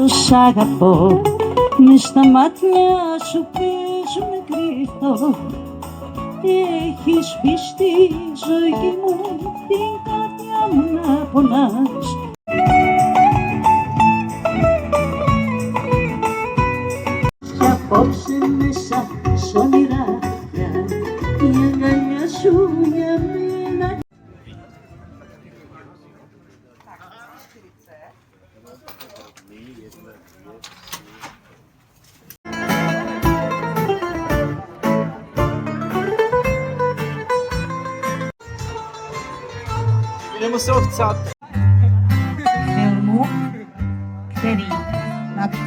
Σ' αγαπώ, μες στα μάτια σου παίζουν κρυφτό. Έχεις πει στη ζωή μου την καρδιά μου να πονάς. Κι απόψε μέσα σ' όνειράκια η αγκαλιά σου για μένα. Filmu, který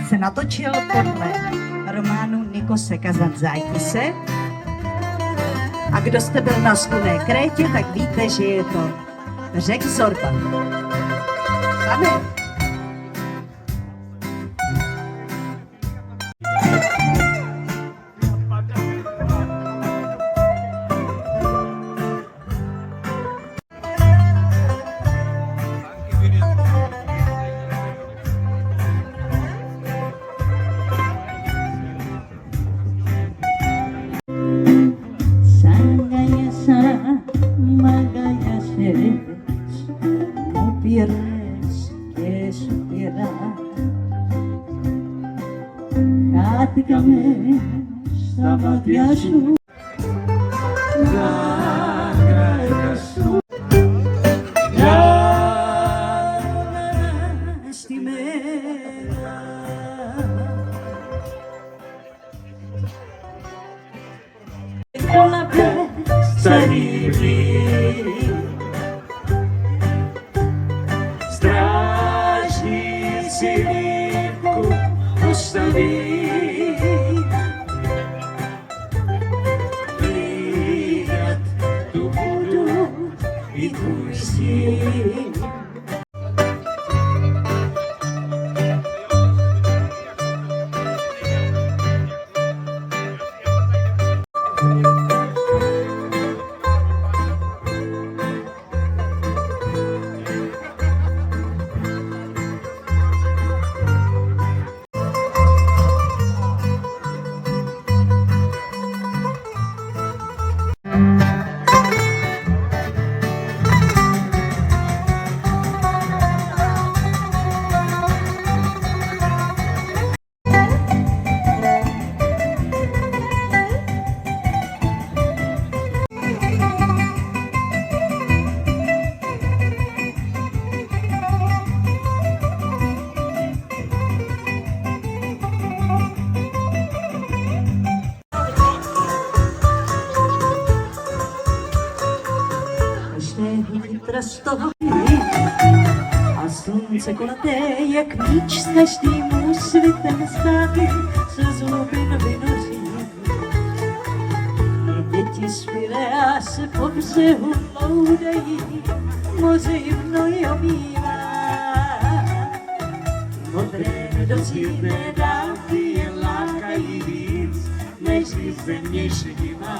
se natočil podle románu Nikose Kazantzakise. A kdo jste byl na Slunné Krétě, tak víte, že je to řek Zorba. Pane? Μου πήρες και σου πήρα. Χάθηκαμε στα μάτια σου. Αγκαλιά σου στη μέρα. Όλα πες Strážníci výjimku postaví, hlídat tu budu i tvůj stín. Vítr z toho a slunce kulaté jak míč s každým úsvitem zpátky se zlobin vynoří. Děti z Pirea se po břehu loudají, moře jim noj omývá. Modré nedozírné dálky je lákají víc, než zimnější divá.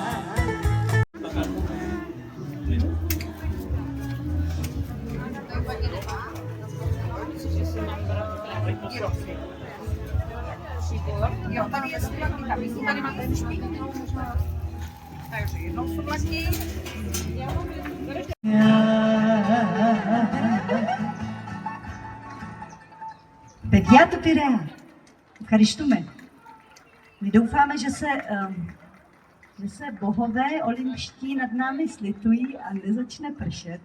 Jo, tady je sladký, tady máte špík. Takže jednou sladký. Begiato Pirea, Charistume. My doufáme, že se bohové olympští nad námi slitují a nezačne pršet.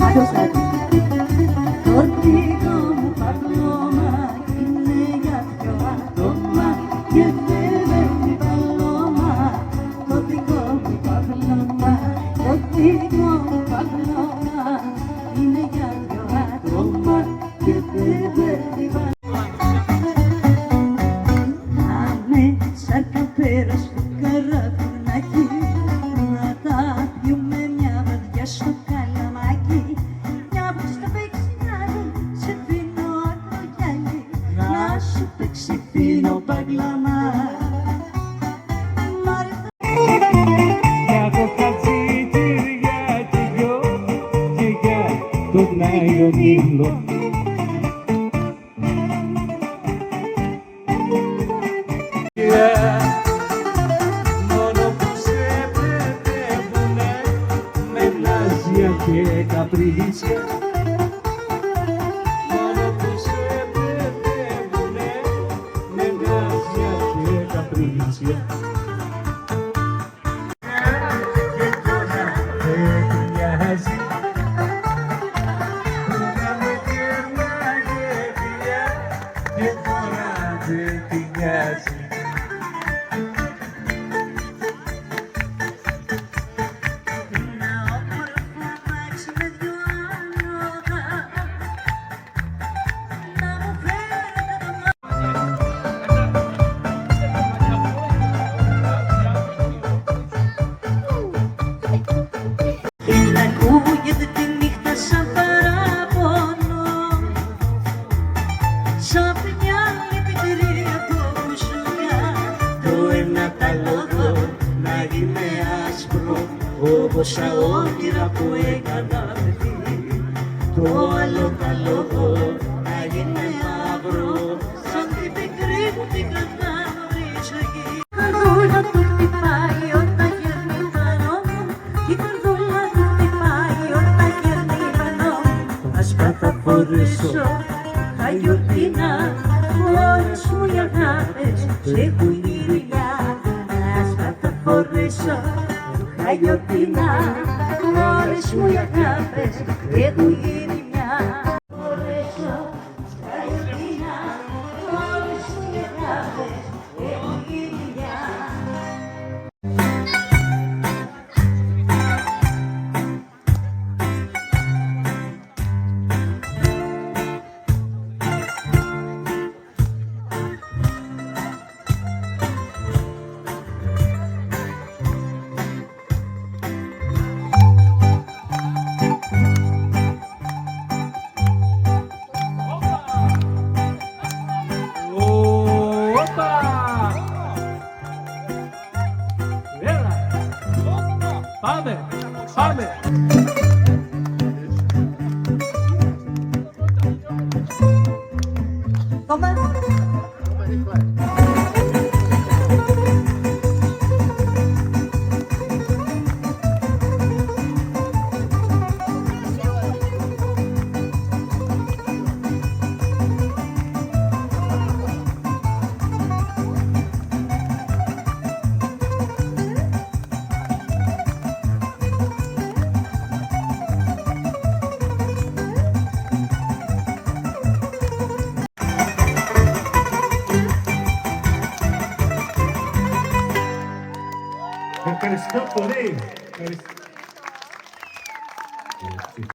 Άδωσατε. Το δικό μου παπλώμα είναι για δυο άτομα και δεν παίρνει παλώμα. Το δικό μου παπλώμα, το δικό μου παπλώμα είναι για δυο άτομα και δεν παίρνει παλώμα. Άμε σαν καπέρα στο καραβουνάκι, να τα πιούμε μια βαδιά στο καλαμάκι. Μια που στο πεξινάδι σε πίνω ακρογιάλι, να σου παίξει πίνω παγκλαμά. Για το χατζήτηρια και γιο και για τον Άγιον Ήλο. Μόνο που σε παιδεύουνε με ναζιά και καπρίτσια. Μόνο που σε παιδεύουνε με ναζιά και καπρίτσια. Και τώρα δεν μοιάζει που να με κέρναγε φιλιά, και τώρα δεν την νοιάζει. Ένα όμορφο μάξι με δυο άνοδα, να μου φέρετε το να ακούγεται τη νύχτα σαν παράπονο, σαν μια λυπητερή από μπουζούκια. Το ένα τα λόγο να είναι άσπρο, όπως τα όνειρα που έκανα παιδί. Το άλλο τα λόγο να είναι αύριο, σαν την πικρή μου την καρδιά νωρίζω εκεί. Η καρδούλα του χτυπάει όταν γέρνει πανό μου, η καρδούλα του χτυπάει όταν γέρνει πανό μου. Ας θα φορέσω χαγιορτίνα, όλες μου οι αγάπες σε έχουν η δουλειά. Ας θα φορέσω χαγιορτίνα, όλες μου οι αγάπες έχουν γίνει μια. Φορέσω χαγιορτίνα, όλες μου οι αγάπες έχουν γίνει μια. Όπα! Έλα! Πάμε! Πάμε! Toma. Ευχαριστώ πολύ. Ευχαριστώ.